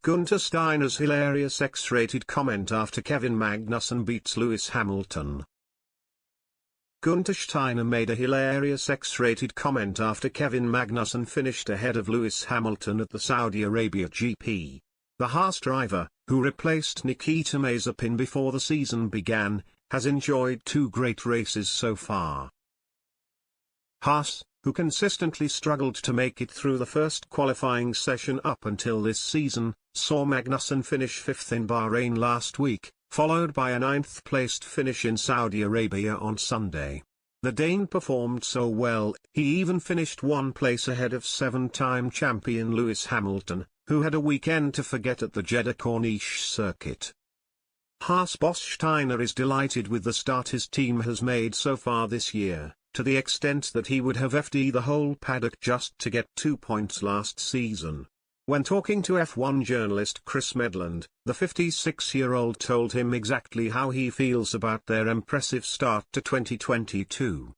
Guenther Steiner's hilarious X-rated comment after Kevin Magnussen beats Lewis Hamilton. Guenther Steiner made a hilarious X-rated comment after Kevin Magnussen finished ahead of Lewis Hamilton at the Saudi Arabia GP. The Haas driver, who replaced Nikita Mazepin before the season began, has enjoyed two great races so far. Haas, who consistently struggled to make it through the first qualifying session up until this season, saw Magnussen finish fifth in Bahrain last week, followed by a ninth-placed finish in Saudi Arabia on Sunday. The Dane performed so well, he even finished one place ahead of seven-time champion Lewis Hamilton, who had a weekend to forget at the Jeddah Corniche circuit. Haas boss Steiner is delighted with the start his team has made so far this year, to the extent that he would have FD'd the whole paddock just to get 2 points last season. When talking to F1 journalist Chris Medland, the 56-year-old told him exactly how he feels about their impressive start to 2022.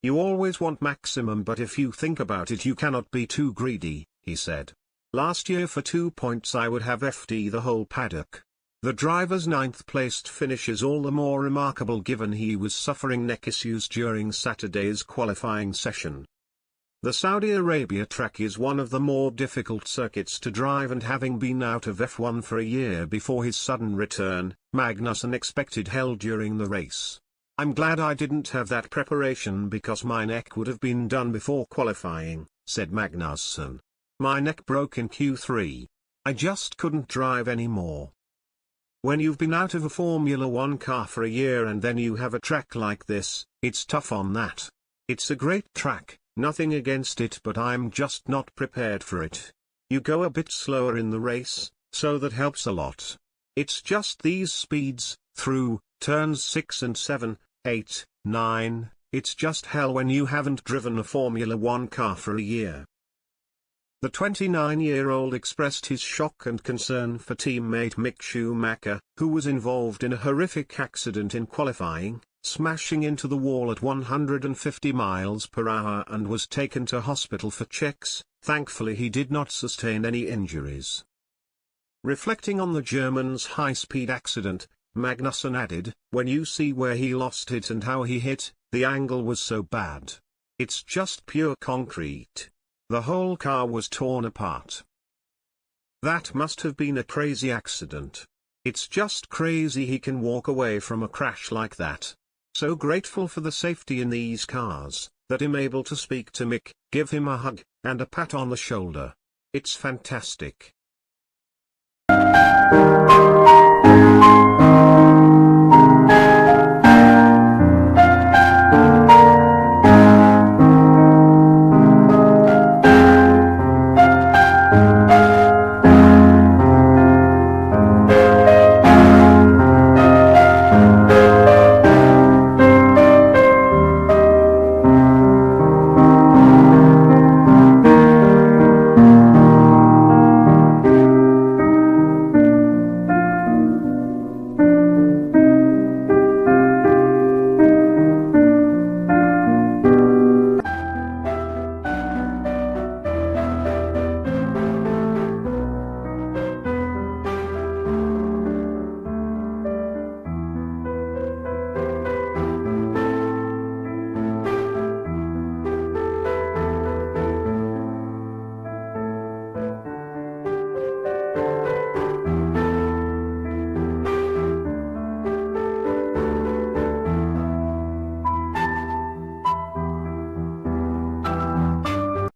"You always want maximum, but if you think about it, you cannot be too greedy," he said. "Last year for 2 points I would have FD the whole paddock." The driver's ninth-placed finish is all the more remarkable given he was suffering neck issues during Saturday's qualifying session. The Saudi Arabia track is one of the more difficult circuits to drive, and having been out of F1 for a year before his sudden return, Magnussen expected hell during the race. "I'm glad I didn't have that preparation because my neck would have been done before qualifying," said Magnussen. "My neck broke in Q3. I just couldn't drive anymore." When you've been out of a Formula One car for a year and then you have a track like this, it's tough on that. "It's a great track, nothing against it, but I'm just not prepared for it. You go a bit slower in the race, so that helps a lot. It's just these speeds, through turns 6 and 7, 8, 9, it's just hell when you haven't driven a Formula One car for a year." The 29-year-old expressed his shock and concern for teammate Mick Schumacher, who was involved in a horrific accident in qualifying, smashing into the wall at 150 miles per hour and was taken to hospital for checks. Thankfully he did not sustain any injuries. Reflecting on the German's high-speed accident, Magnussen added, "When you see where he lost it and how he hit, the angle was so bad. It's just pure concrete. The whole car was torn apart. That must have been a crazy accident. It's just crazy he can walk away from a crash like that. So grateful for the safety in these cars, that I'm able to speak to Mick, give him a hug, and a pat on the shoulder. It's fantastic."